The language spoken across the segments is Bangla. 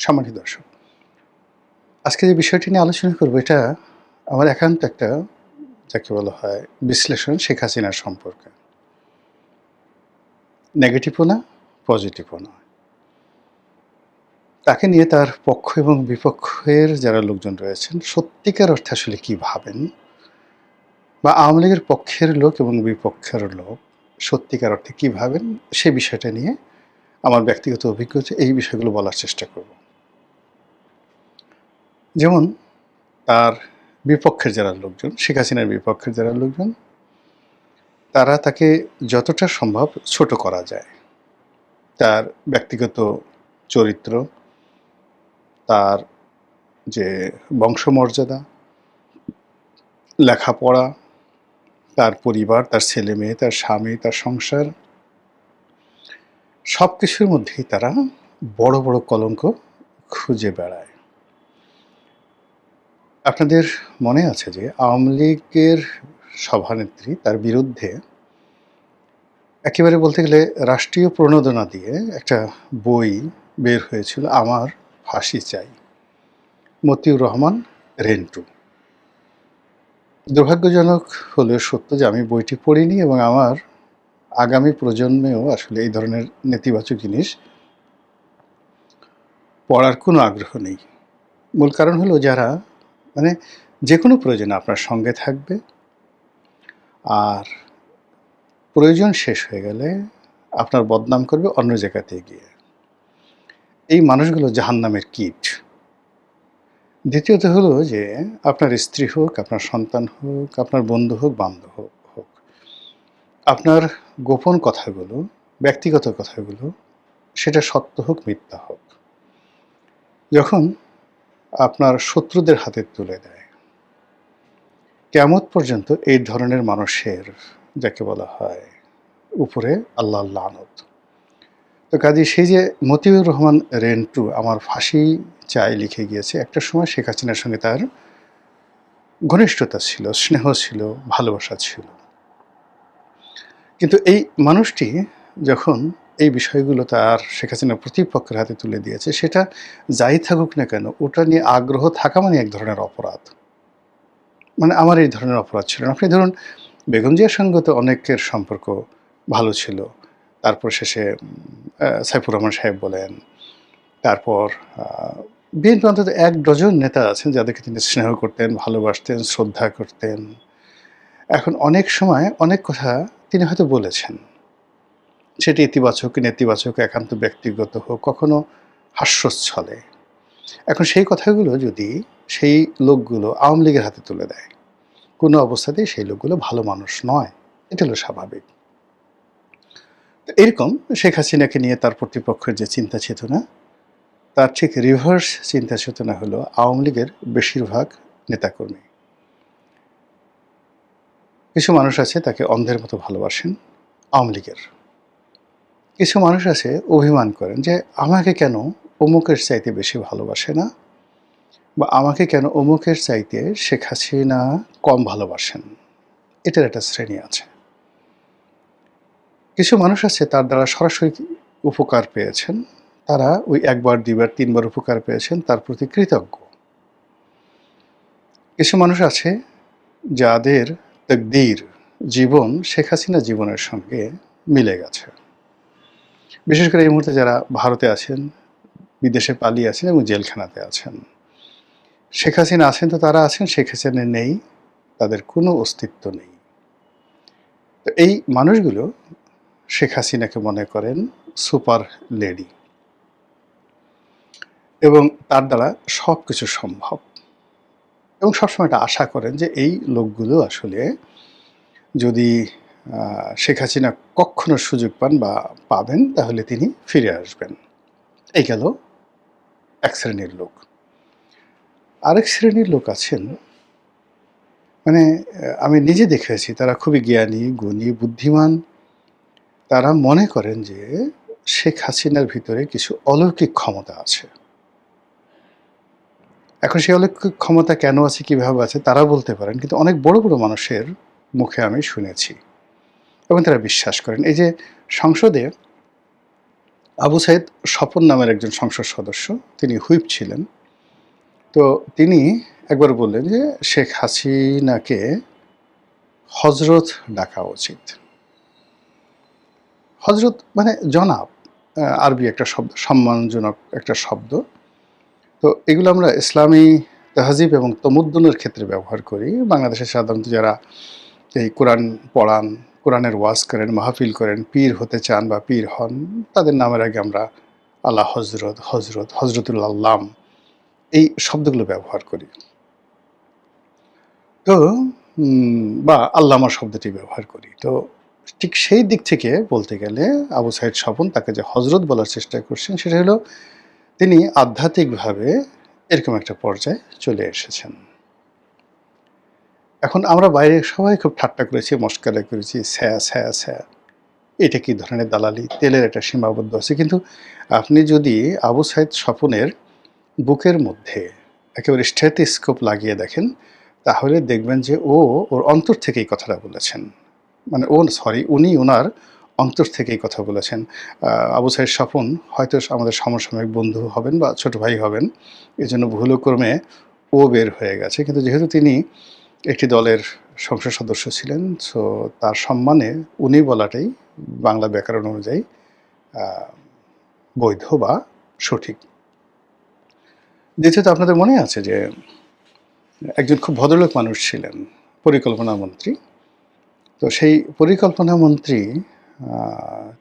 সম্মানিত দর্শক, আজকে যে বিষয়টি নিয়ে আলোচনা করব এটা আমার একান্ত একটা যাকে বলা হয় বিশ্লেষণ শেখ হাসিনার সম্পর্কে। নেগেটিভও না, পজিটিভও না। তাকে নিয়ে তার পক্ষ এবং বিপক্ষের যারা লোকজন রয়েছেন সত্যিকার অর্থে আসলে কী ভাবেন, বা আওয়ামী লীগের পক্ষের লোক এবং বিপক্ষের লোক সত্যিকার অর্থে কী ভাবেন, সে বিষয়টা নিয়ে আমার ব্যক্তিগত অভিজ্ঞতা এই বিষয়গুলো বলার চেষ্টা করব। যেমন তার বিপক্ষের যারা লোকজন, শেখ হাসিনার বিপক্ষের যারা লোকজন, তারা তাকে যতটা সম্ভব ছোট করা যায়। তার ব্যক্তিগত চরিত্র, তার যে বংশমর্যাদা, লেখাপড়া, তার পরিবার, তার ছেলেমেয়ে, তার স্বামী, তার সংসার, সব কিছুর মধ্যেই তারা বড় বড় কলঙ্ক খুঁজে বেড়ায়। আপনাদের মনে আছে যে আওয়ামী লীগের সভানেত্রী তার বিরুদ্ধে একেবারে বলতে গেলে রাষ্ট্রীয় প্রণোদনা দিয়ে একটা বই বের হয়েছিল, আমার ফাঁসি চাই, মতিউর রহমান রেন্টু। দুর্ভাগ্যজনক হলেও সত্য যে আমি বইটি পড়িনি এবং আমার আগামী প্রজন্মেও আসলে এই ধরনের নেতিবাচক জিনিস পড়ার কোনো আগ্রহ নেই। মূল কারণ হলো যারা মানে যে কোনো প্রয়োজনে আপনার সঙ্গে থাকবে, আর প্রয়োজন শেষ হয়ে গেলে আপনার বদনাম করবে অন্য জায়গাতে গিয়ে, এই মানুষগুলো জাহান্নামের কীট। দ্বিতীয়ত হলো যে আপনার স্ত্রী হোক, আপনার সন্তান হোক, আপনার বন্ধু হোক, বান্ধব হোক, আপনার গোপন কথাগুলো, ব্যক্তিগত কথাগুলো, সেটা সত্য হোক মিথ্যা হোক, যখন আপনার শত্রুদের হাতে তুলে দেয়, কিয়ামত পর্যন্ত এই ধরনের মানুষের যাকে বলা হয় উপরে আল্লাহর লানত। তো কাজেই সেই যে মতিউর রহমান রেন্টু আমার ফাঁসি চাই লিখে গিয়েছে, একটা সময় শেখ হাসিনার সঙ্গে তার ঘনিষ্ঠতা ছিল, স্নেহ ছিল, ভালোবাসা ছিল। কিন্তু এই মানুষটি যখন এই বিষয়গুলো তার শেখ হাসিনার প্রতিপক্ষের হাতে তুলে দিয়েছে, সেটা যাই থাকুক না কেন ওটা নিয়ে আগ্রহ থাকা মানে এক ধরনের অপরাধ। মানে আমার এই ধরনের অপরাধ ছিল না। আপনি ধরুন বেগম জিয়ার সঙ্গে তো অনেকের সম্পর্ক ভালো ছিল। তারপর শেষে সাইফুর রহমান সাহেব বলেন, তারপর বিএনপি অন্তত ১ ডজন নেতা আছেন যাদেরকে তিনি স্নেহ করতেন, ভালোবাসতেন, শ্রদ্ধা করতেন। এখন অনেক সময় অনেক কথা তিনি হয়তো বলেছেন, সেটি ইতিবাচক কি নেতিবাচক, একান্ত ব্যক্তিগত হোক, কখনো হাস্যচ্ছলে। এখন সেই কথাগুলো যদি সেই লোকগুলো আওয়ামী লীগের হাতে তুলে দেয়, কোনো অবস্থাতেই সেই লোকগুলো ভালো মানুষ নয়, এটা হলো স্বাভাবিক। এরকম শেখ হাসিনাকে নিয়ে তার প্রতিপক্ষের যে চিন্তা চেতনা, তার ঠিক রিভার্স চিন্তা চেতনা হলো আওয়ামী লীগের বেশিরভাগ নেতাকর্মী। কিছু মানুষ আছে তাকে অন্ধের মতো ভালোবাসেন আওয়ামী লীগের, কিছু মানুষ আছে অভিমান করেন যে আমাকে কেন অমুকের চাইতে বেশি ভালোবাসে না, বা আমাকে কেন অমুকের চাইতে শেখ হাসিনা কম ভালোবাসেন। এটার একটা শ্রেণী আছে। কিছু মানুষ আছে তার দ্বারা সরাসরি উপকার পেয়েছেন, তারা ওই ১ বার ২ বার ৩ বার উপকার পেয়েছেন, তার প্রতি কৃতজ্ঞ। কিছু মানুষ আছে যাদের তাকদীর, জীবন শেখ হাসিনা জীবনের সঙ্গে মিলে গেছে। বিশেষ করে এই মুহূর্তে যারা ভারতে আছেন, বিদেশে পালিয়ে আছেন এবং জেলখানাতে আছেন। শেখ হাসিনা আছেন তো তারা আছেন, শেখ হাসিনা নেই, তাদের কোনো অস্তিত্ব নেই। তো এই মানুষগুলো শেখ হাসিনাকে মনে করেন সুপার লেডি এবং তার দ্বারা সব কিছু সম্ভব, এবং সবসময় এটা আশা করেন যে এই লোকগুলো আসলে যদি শেখ হাসিনা কখনো সুযোগ পান বা পাবেন তাহলে তিনি ফিরে আসবেন। এই গেল এক শ্রেণীর লোক। আরেক শ্রেণীর লোক আছেন, মানে আমি নিজে দেখেছি তারা খুবই জ্ঞানী, গুণী, বুদ্ধিমান। তারা মনে করেন যে শেখ হাসিনার ভিতরে কিছু অলৌকিক ক্ষমতা আছে। এখন সেই অলৌকিক ক্ষমতা কেন আছে, কীভাবে আছে তারা বলতে পারেন, কিন্তু অনেক বড় বড় মানুষের মুখে আমি শুনেছি এবং তারা বিশ্বাস করেন। এই যে সংসদে আবু সাইদ স্বপন নামের একজন সংসদ সদস্য, তিনি হুইপ ছিলেন। তো তিনি একবার বললেন যে শেখ হাসিনাকে হজরত ডাকা উচিত। হজরত মানে জনাব, আরবি একটা শব্দ, সম্মানজনক একটা শব্দ। তো এগুলো আমরা ইসলামী তাহজিব এবং তমুদ্দুনের ক্ষেত্রে ব্যবহার করি। বাংলাদেশে সাধারণত যারা এই কোরআন পড়ান, কোরআনের ওয়াজ করেন, মাহফিল করেন, পীর হতে চান বা পীর হন, তাদের নামের আগে আমরা আল্লাহ হজরত, হজরত, হজরতুল আল্লাম এই শব্দগুলো ব্যবহার করি। তো বা আল্লামা শব্দটি ব্যবহার করি। তো ঠিক সেই দিক থেকে বলতে গেলে আবু সাইদ স্বপন তাকে যে হজরত বলার চেষ্টা করছেন, সেটা হলো তিনি আধ্যাত্মিকভাবে এরকম একটা পর্যায়ে চলে এসেছেন। এখন আমরা বাইরে সবাই খুব ঠাট্টা করেছি, মস্কারা করেছি, স্যা স্যা স্যা, এটা কি ধরনের দালালি, তেলের একটা সীমাবদ্ধ আছে। কিন্তু আপনি যদি আবু সাইদ স্বপনের বুকের মধ্যে একেবারে স্টেথোস্কোপ লাগিয়ে দেখেন, তাহলে দেখবেন যে ওর অন্তর থেকে এই কথাটা বলেছেন। মানে উনি ওনার অন্তর থেকে এই কথা বলেছেন। আবু সাইদ স্বপন হয়তো আমাদের সমসাময়িক বন্ধু হবেন বা ছোট ভাই হবেন, এজন্য ভুলক্রমে ও বের হয়ে গেছে। কিন্তু যেহেতু তিনি একটি দলের সংসদ সদস্য ছিলেন, সো তার সম্মানে উনি বলাটাই বাংলা ব্যাকরণ অনুযায়ী বৈধ বা সঠিক। দ্বিতীয়ত, আপনাদের মনে আছে যে একজন খুব ভদ্রলোক মানুষ ছিলেন, পরিকল্পনা মন্ত্রী। তো সেই পরিকল্পনা মন্ত্রী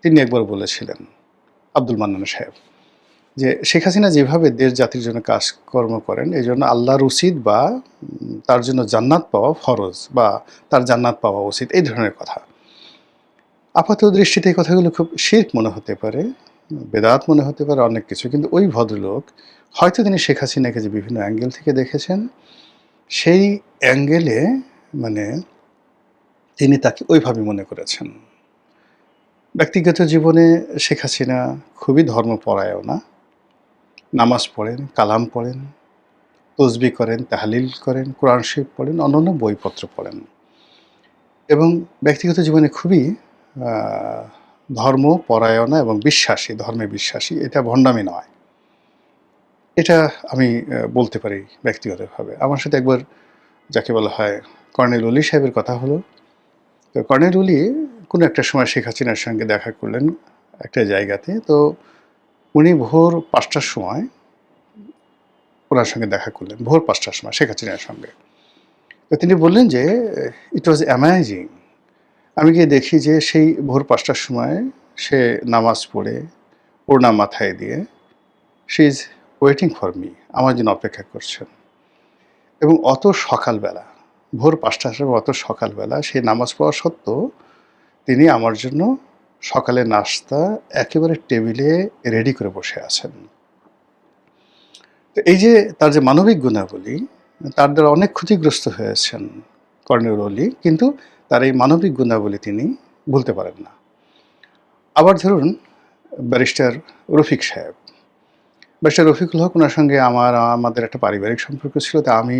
তিনি একবার বলেছিলেন, আব্দুল মান্নান সাহেব, যে শেখ হাসিনা যেভাবে দেশ জাতির জন্য কাজকর্ম করেন, এই জন্য আল্লাহর উচিত বা তার জন্য জান্নাত পাওয়া ফরজ বা তার জান্নাত পাওয়া উচিত, এই ধরনের কথা। আপাত দৃষ্টিতে এই কথাগুলো খুব শিরক মনে হতে পারে, বেদাত মনে হতে পারে, অনেক কিছু। কিন্তু ওই ভদ্রলোক হয়তো তিনি শেখ হাসিনাকে যে বিভিন্ন অ্যাঙ্গেল থেকে দেখেছেন, সেই অ্যাঙ্গেলে মানে তিনি তাকে ওইভাবে মনে করেছেন। ব্যক্তিগত জীবনে শেখ হাসিনা খুবই ধর্মপরায়ণা, নামাজ পড়েন, কালাম পড়েন, তসবিহ করেন, তাহলিল করেন, কোরআন শরীফ পড়েন, অন্যান্য বইপত্র পড়েন এবং ব্যক্তিগত জীবনে খুবই ধর্মপরায়ণা এবং বিশ্বাসী, ধর্মে বিশ্বাসী। এটা ভণ্ডামি নয়, এটা আমি বলতে পারি ব্যক্তিগতভাবে। আমার সাথে একবার যাকে বলা হয় কর্নেল অলি সাহেবের কথা হলো। তো কর্নেল অলি কোনো একটা সময় শেখ হাসিনার সঙ্গে দেখা করলেন একটা জায়গাতে। তো উনি ভোর ৫টার সময় ওনার সঙ্গে দেখা করলেন, ভোর ৫টার সময় শেখ হাসিনার সঙ্গে। তো তিনি বললেন যে ইট ওয়াজ অ্যামেজিং। আমি গিয়ে দেখি যে সেই ভোর ৫টার সময় সে নামাজ পড়ে ওড়না মাথায় দিয়ে she is waiting for me, আমার জন্য অপেক্ষা করছেন। এবং অত সকালবেলা, ভোর ৫টার সময় অত সকালবেলা সে নামাজ পড়া সত্ত্বেও তিনি আমার জন্য সকালের নাস্তা একেবারে টেবিলে রেডি করে বসে আছেন। তো এই যে তার যে মানবিক গুণাবলী, তার দ্বারা অনেক ক্ষতিগ্রস্ত হয়েছেন কর্নেল অলি, কিন্তু তার এই মানবিক গুণাবলী তিনি ভুলতে পারেন না। আবার ধরুন ব্যারিস্টার রফিক সাহেব, ব্যারিস্টার রফিকুল হক, ওনার সঙ্গে আমাদের একটা পারিবারিক সম্পর্ক ছিল। তা আমি,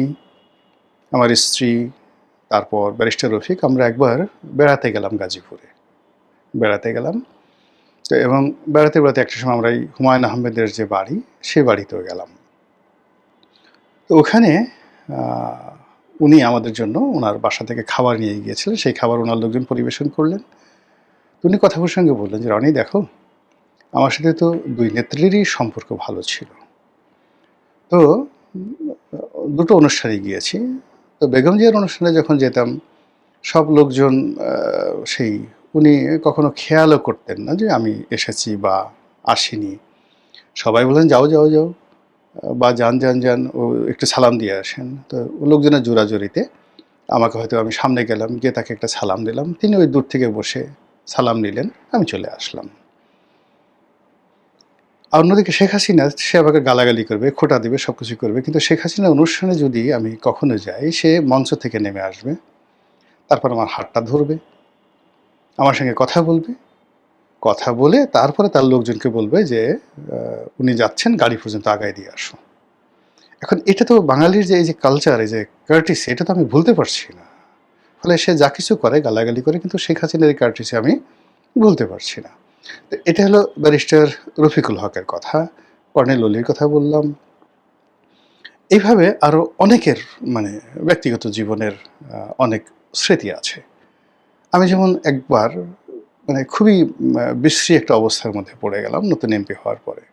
আমার স্ত্রী, তারপর ব্যারিস্টার রফিক, আমরা একবার বেড়াতে গেলাম গাজীপুরে, বেড়াতে গেলাম। তো এবং বেড়াতে বেড়াতে একটা সময় আমরা এই হুমায়ুন আহমেদের যে বাড়ি, সে বাড়িতেও গেলাম। তো ওখানে উনি আমাদের জন্য ওনার বাসা থেকে খাবার নিয়ে গিয়েছিলেন, সেই খাবার ওনার লোকজন পরিবেশন করলেন। উনি কথা প্রসঙ্গে বললেন যে রনি দেখো, আমার সাথে তো দুই নেত্রীরই সম্পর্ক ভালো ছিল। তো দুটো অনুষ্ঠানে গিয়েছি। তো বেগম জিয়ার অনুষ্ঠানে যখন যেতাম, সব লোকজন সেই উনি কখনো খেয়ালও করতেন না যে আমি এসেছি বা আসিনি। সবাই বললেন যাও যাও যাও বা যান যান যান, ও একটু সালাম দিয়ে আসেন। তো লোকজনের জোরাজোরিতে আমাকে, হয়তো আমি সামনে গেলাম, গিয়ে তাকে একটা সালাম দিলাম, তিনি ওই দূর থেকে বসে সালাম নিলেন, আমি চলে আসলাম। আর অন্যদিকে শেখ হাসিনা, সে আমাকে গালাগালি করবে, খোঁটা দিবে, সব কিছু করবে। কিন্তু শেখ হাসিনার অনুষ্ঠানে যদি আমি কখনো যাই, সে মঞ্চ থেকে নেমে আসবে, তারপর আমার হাতটা ধরবে, আমার সঙ্গে কথা বলবে, কথা বলে তারপরে তার লোকজনকে বলবে যে উনি যাচ্ছেন, গাড়ি পর্যন্ত আগায় দিয়ে আসো। এখন এটা তো বাঙালির যে এই যে কালচার, এই যে কার্টিসি, এটা তো আমি ভুলতে পারছি না। ফলে সে যা কিছু করে, গালাগালি করে, কিন্তু শেখ হাসিনার এই কার্টিসি আমি ভুলতে পারছি না। তো এটা হলো ব্যারিস্টার রফিকুল হকের কথা। কর্নেল অলির কথা বললাম। এইভাবে আরো অনেকের মানে ব্যক্তিগত জীবনের অনেক স্মৃতি আছে। আমি যেমন একবার মানে খুবই বিশ্রী একটা অবস্থার মধ্যে পড়ে গেলাম নতুন এমপি হওয়ার পরে।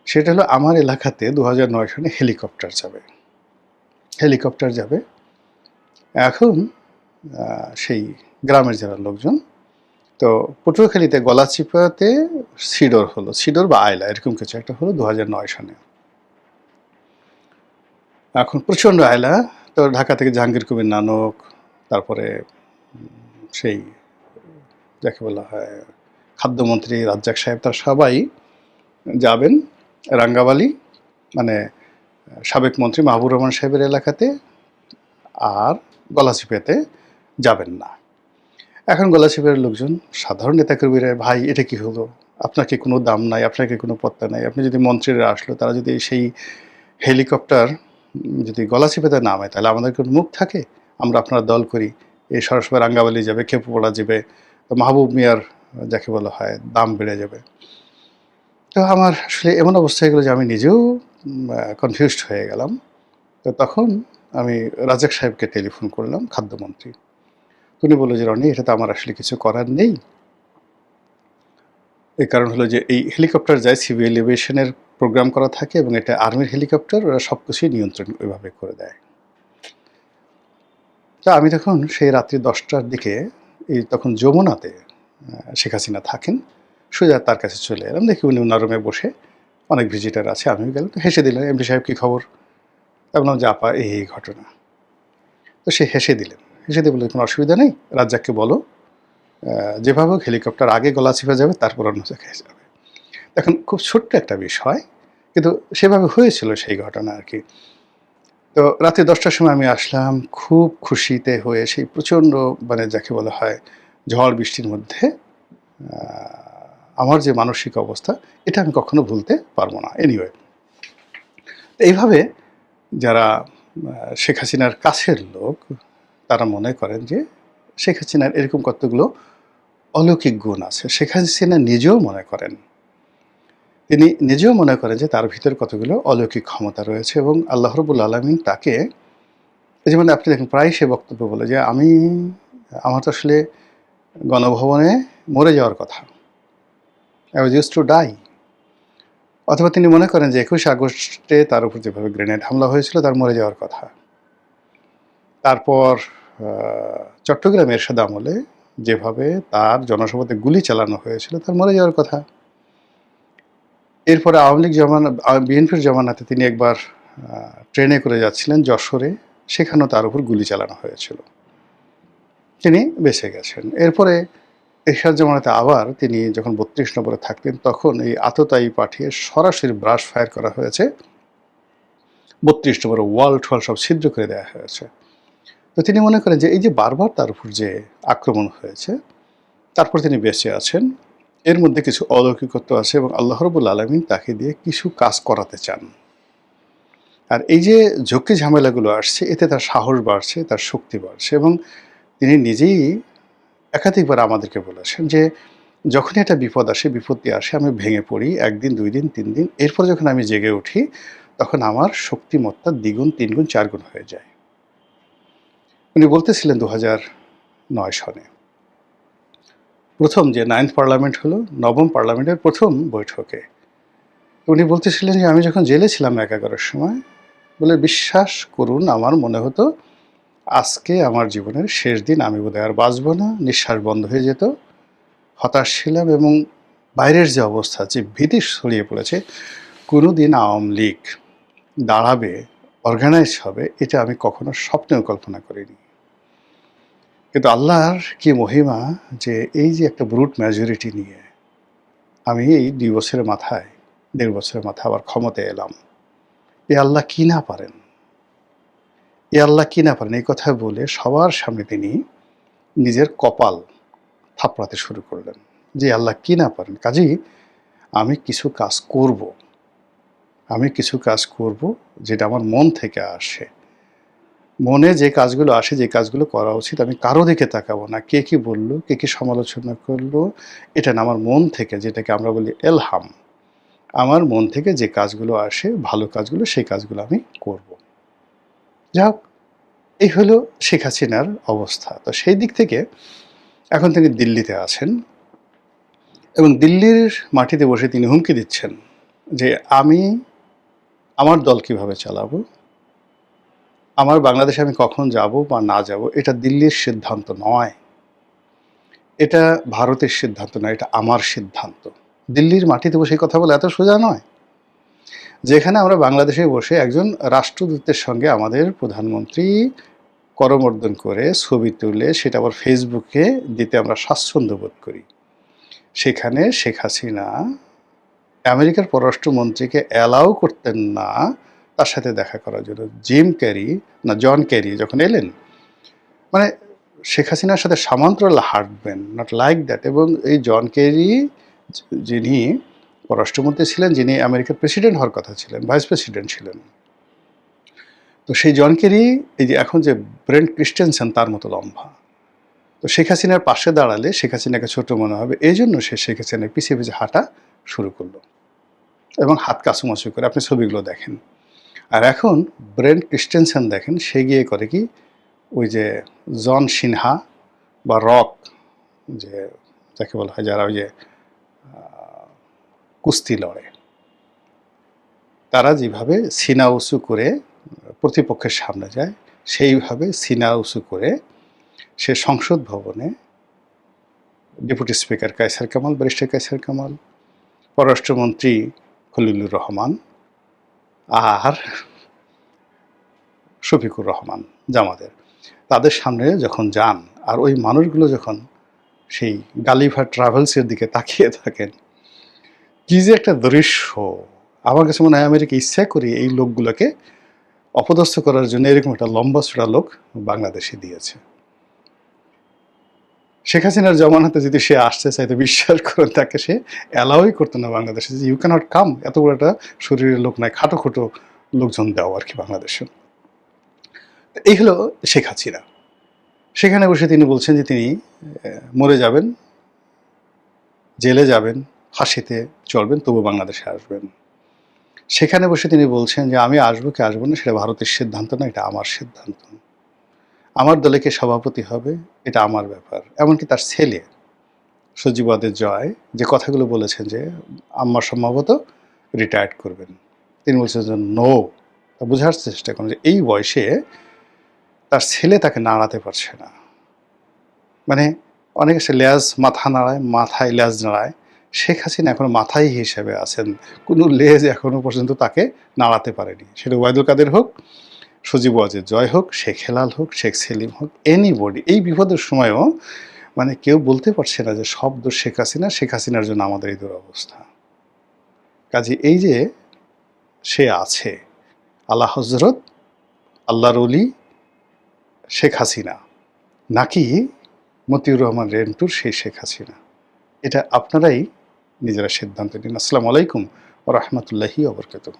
সেটা হলো আমার এলাকাতে ২০০৯ সনে হেলিকপ্টার যাবে। হেলিকপ্টার যাবে। এখন সেই গ্রামের যারা লোকজন, তো পটুয়াখালীতে গলাচিপাতে সিডর হলো। সিডর বা আইলা এরকম কিছু একটা হলো ২০০৯ সনে। এখন প্রচণ্ড আয়লা। তো ঢাকা থেকে জাহাঙ্গীর কবির নানক, তারপরে সেই যাকে বলা হয় খাদ্যমন্ত্রী রাজ্জাক সাহেব, তার সবাই যাবেন রাঙ্গাবালি, মানে সাবেক মন্ত্রী মাহবুর রহমান সাহেবের এলাকাতে, আর গলাচিপাতে যাবেন না। এখন গলাচিপার লোকজন, সাধারণ নেতাকর্মীরা, ভাই এটা কি হলো, আপনার কি কোনো দাম নাই, আপনার কি কোনো পত্তা নাই, আপনি যদি মন্ত্রীরা আসলো তারা যদি সেই হেলিকপ্টার যদি গলাচিপাতে নামে তাহলে আমাদের কোনো মুখ থাকে, আমরা আপনার দল করি, এই সরাসরি রাঙ্গাবালি যাবে, খেপুপড়া যাবে, তো মাহবুব মিয়ার যাকে বলা হয় দাম বেড়ে যাবে। তো আমার আসলে এমন অবস্থা হয়ে গেলো যে আমি নিজেও কনফিউজড হয়ে গেলাম। তো তখন আমি রাজাক সাহেবকে টেলিফোন করলাম, খাদ্যমন্ত্রী। উনি বলল যে, রনি এটা তো আমার আসলে কিছু করার নেই। এই কারণ হলো যে এই হেলিকপ্টার যায় সিভিল এভিয়েশনের প্রোগ্রাম করা থাকে এবং এটা আর্মির হেলিকপ্টার, ওরা সব কিছুই নিয়ন্ত্রণ ওইভাবে করে দেয়। তা আমি তখন সেই রাত্রি ১০টার দিকে তখন যমুনাতে শেখ হাসিনা থাকেন, সোজা তার কাছে চলে এলাম। দেখি উনি ওনার রুমে বসে, অনেক ভিজিটার আছে, আমিও গেলাম। তো হেসে দিলেন, এমপি সাহেব কী খবর? আমি বললাম যে আপা এই ঘটনা। তো সে হেসে দিলেন, হেসে দিয়ে বললেন কোনো অসুবিধা নেই, রাজ্জাককে বলো যেভাবে হোক হেলিকপ্টার আগে গলাচিপা যাবে, তারপর অন্য জায়গায় যাবে। এখন খুব ছোট্ট একটা বিষয়, কিন্তু সেভাবে হয়েছিল সেই ঘটনা আর কি। তো রাতে ১০টার সময় আমি আসলাম খুব খুশিতে হয়ে, সেই প্রচণ্ড মানে যাকে বলা হয় ঝড় বৃষ্টির মধ্যে। আমার যে মানসিক অবস্থা, এটা আমি কখনো ভুলতে পারবো না। এনিওয়ে, এইভাবে যারা শেখ হাসিনার কাছের লোক, তারা মনে করেন যে শেখ হাসিনার এরকম কতগুলো অলৌকিক গুণ আছে। শেখ হাসিনা নিজেও মনে করেন, তিনি নিজেও মনে করেন যে তার ভিতরে কতগুলো অলৌকিক ক্ষমতা রয়েছে এবং আল্লাহ রাব্বুল আলামিন তাকে, এই যেমন আপনি দেখেন প্রায়ই সে বক্তব্য বলে যে আমার তো আসলে গণভবনে মরে যাওয়ার কথা, I was used to die. অথবা তিনি মনে করেন যে ২১ আগস্টে তার উপর যেভাবে গ্রেনেড হামলা হয়েছিল তার মরে যাওয়ার কথা। তারপর চট্টগ্রাম এরশাদ আমলে যেভাবে তার জনসভাতে গুলি চালানো হয়েছিল তার মরে যাওয়ার কথা। এরপরে আওয়ামী লীগ বিএনপির জমানাতে তিনি একবার ট্রেনে করে যাচ্ছিলেন যশোরে, সেখানেও তার উপর গুলি চালানো হয়েছিল, তিনি বেঁচে গেছেন। এরপরে এরশাদ জমানাতে আবার তিনি যখন ৩২ নম্বরে থাকতেন তখন এই আততায়ী পাঠিয়ে সরাসরি ব্রাশ ফায়ার করা হয়েছে, ৩২ নম্বরে ওয়াল টোয়াল সব ছিদ্র করে দেওয়া হয়েছে। তো তিনি মনে করেন যে এই যে বারবার তার উপর যে আক্রমণ হয়েছে, তারপর তিনি বেঁচে আছেন, এর মধ্যে কিছু অলৌকিকত্ব আছে এবং আল্লাহ রাব্বুল আলামিন তাকে দিয়ে কিছু কাজ করাতে চান। আর এই যে ঝক্কি ঝামেলাগুলো আসছে, এতে তার সাহস বাড়ছে, তার শক্তি বাড়ছে এবং তিনি নিজেই একাধিকবার আমাদেরকে বলেছেন যে যখনই একটা বিপদ আসে, বিপত্তি আসে, আমি ভেঙে পড়ি ১ দিন, ২ দিন, ৩ দিন। এরপর যখন আমি জেগে উঠি তখন আমার শক্তিমত্তা দ্বিগুণ, ৩ গুণ, ৪ গুণ হয়ে যায়। উনি বলতেছিলেন ২০০৯ সনে প্রথম যে 9th পার্লামেন্ট হলো, ৯ম পার্লামেন্টের প্রথম বৈঠকে উনি বলতেছিলেন যে আমি যখন জেলে ছিলাম ১১টার সময়, বলে বিশ্বাস করুন আমার মনে হতো আজকে আমার জীবনের শেষ দিন, আমি বোধহয় আর বাঁচব না, নিঃশ্বাস বন্ধ হয়ে যেত। হতাশ ছিলাম এবং বাইরের যে অবস্থা, যে ভীতি ছড়িয়ে পড়েছে, কোনো দিন আওয়ামী লীগ দাঁড়াবে, অর্গানাইজ হবে, এটা আমি কখনো স্বপ্নেও কল্পনা করিনি। কিন্তু আল্লাহর কি মহিমা যে এই যে একটা ব্রুট মেজরিটি নিয়ে আমি এই ২ বছরের মাথায়, ১.৫ বছরের মাথায় আবার ক্ষমতায় এলাম। এ আল্লাহ কি না পারেন, এ আল্লাহ কি না পারেন, এই কথা বলে সবার সামনে তিনি নিজের কপাল থাপড়াতে শুরু করলেন যে আল্লাহ কি না পারেন। কাজেই আমি কিছু কাজ করব, আমি কিছু কাজ করব যেটা আমার মন থেকে আসে। মনে যে কাজগুলো আসে, যে কাজগুলো করা উচিত, আমি কারো দিকে তাকাবো না। কে কি বলল, কে কি সমালোচনা করলো, এটা না, আমার মন থেকে, যেটাকে আমরা বলি এলহাম, আমার মন থেকে যে কাজগুলো আসে, ভালো কাজগুলো, সেই কাজগুলো আমি করব। যাই হোক, এই হলো শেখ হাসিনার অবস্থা। তো সেই দিক থেকে এখন তিনি দিল্লিতে আছেন এবং দিল্লির মাটিতে বসে তিনি হুমকি দিচ্ছেন যে আমি আমার দল কিভাবে চালাবো, আমার বাংলাদেশে আমি কখন যাব বা না যাব, এটা দিল্লির সিদ্ধান্ত নয়, এটা ভারতের সিদ্ধান্ত নয়, এটা আমার সিদ্ধান্ত। দিল্লির মাটিতে বসে কথা বলে এত সোজা নয়। যেখানে আমরা বাংলাদেশে বসে একজন রাষ্ট্রদূতের সঙ্গে আমাদের প্রধানমন্ত্রী করমর্দন করে ছবি তুলে সেটা আবার ফেসবুকে দিতে আমরা স্বাচ্ছন্দ্য বোধ করি, সেখানে শেখ হাসিনা আমেরিকার পররাষ্ট্রমন্ত্রীকে অ্যালাউ করতেন না তার সাথে দেখা করার জন্য। জন ক্যারি যখন এলেন, মানে শেখ হাসিনার সাথে সমান্তরাল হাঁটবেন, নট লাইক দ্যাট। এবং এই জন ক্যারি, যিনি পররাষ্ট্রমন্ত্রী ছিলেন, যিনি আমেরিকার প্রেসিডেন্ট হওয়ার কথা ছিলেন, ভাইস প্রেসিডেন্ট ছিলেন, তো সেই জন ক্যারি এই যে এখন যে ব্রেন্ট ক্রিস্টেনসেন তার মতো লম্বা। তো শেখ হাসিনার পাশে দাঁড়ালে শেখ হাসিনাকে ছোট মনে হবে, এই জন্য সে শেখ হাসিনার পিছিয়ে পিছিয়ে হাঁটা শুরু করলো এবং হাত কাছুমাছু করে। আপনি ছবিগুলো দেখেন। আর এখন ব্রেন্ট ক্রিস্টেনসেন দেখেন, সে গিয়ে করে কি, ওই যে জন সিনহা বা রক, যে যাকে বলা হয় যারা ওই যে কুস্তি লড়ে, তারা যেভাবে সিনা উঁচু করে প্রতিপক্ষের সামনে যায়, সেইভাবে সিনা উঁচু করে সে সংসদ ভবনে deputy speaker Kaiser Kamal, barrister Kaiser Kamal, পররাষ্ট্রমন্ত্রী খলিলুর রহমান আর শফিকুর রহমান জামাতের, তাদের সামনে যখন যান আর ওই মানুষগুলো যখন সেই গালিভার ট্রাভেলসের দিকে তাকিয়ে থাকেন, কি যে একটা দৃশ্য! আমার কাছে মনে হয় আমেরিকা ইচ্ছা করে এই লোকগুলোকে অপদস্থ করার জন্য এরকম একটা লম্বা চূড়া লোক বাংলাদেশে দিয়েছে। শেখ হাসিনার জমানাতে যদি সে আসতে চাইতো, বিশ্বাস করেন তাকে সে অ্যালাউই করতো না বাংলাদেশে, যে ইউ ক্যানট কাম, এত বড় একটা শরীরের লোক নাই, খাটো খোটো লোকজন দেওয়া আর কি বাংলাদেশে। এই হলো শেখ হাসিনা। সেখানে বসে তিনি বলছেন যে তিনি মরে যাবেন, জেলে যাবেন, ফাঁসিতে চলবেন, তবু বাংলাদেশে আসবেন। সেখানে বসে তিনি বলছেন যে আমি আসবো কি আসবো না সেটা ভারতের সিদ্ধান্ত না, এটা আমার সিদ্ধান্ত। আমার দলে কে সভাপতি হবে এটা আমার ব্যাপার। এমনকি তার ছেলে সজীবদের জয় যে কথাগুলো বলেছেন যে আম্মা সম্ভবত রিটায়ার্ড করবেন, তিনি বলছেন যে নো। বোঝার চেষ্টা করুন যে এই বয়সে তার ছেলে তাকে নাড়াতে পারছে না। মানে অনেকে সে লেজ মাথা নাড়ায়, মাথায় লেজ নাড়ায়, শেখ হাসিনা এখনো মাথায় হিসেবে আছেন, কোনো লেজ এখনো পর্যন্ত তাকে নাড়াতে পারেনি। সেটা ওবায়দুল কাদের হোক, সজীব ওয়াজেদ জয় হোক, শেখ হেলাল হোক, শেখ সেলিম হোক, এনিবডি। এই বিপদের সময়ও মানে কেউ বলতে পারছে না যে সব দোষ শেখ হাসিনা, শেখ হাসিনার জন্য আমাদের এই দুরবস্থা। কাজে এই যে সে আছে, আল্লাহ হজরত, আল্লাহর অলি শেখ হাসিনা, নাকি মতিউর রহমান রেন্টুর সেই শেখ হাসিনা, এটা আপনারাই নিজেরা সিদ্ধান্ত নিন। আসসালামু আলাইকুম ওয়া রাহমাতুল্লাহি ওয়া বারাকাতুহু।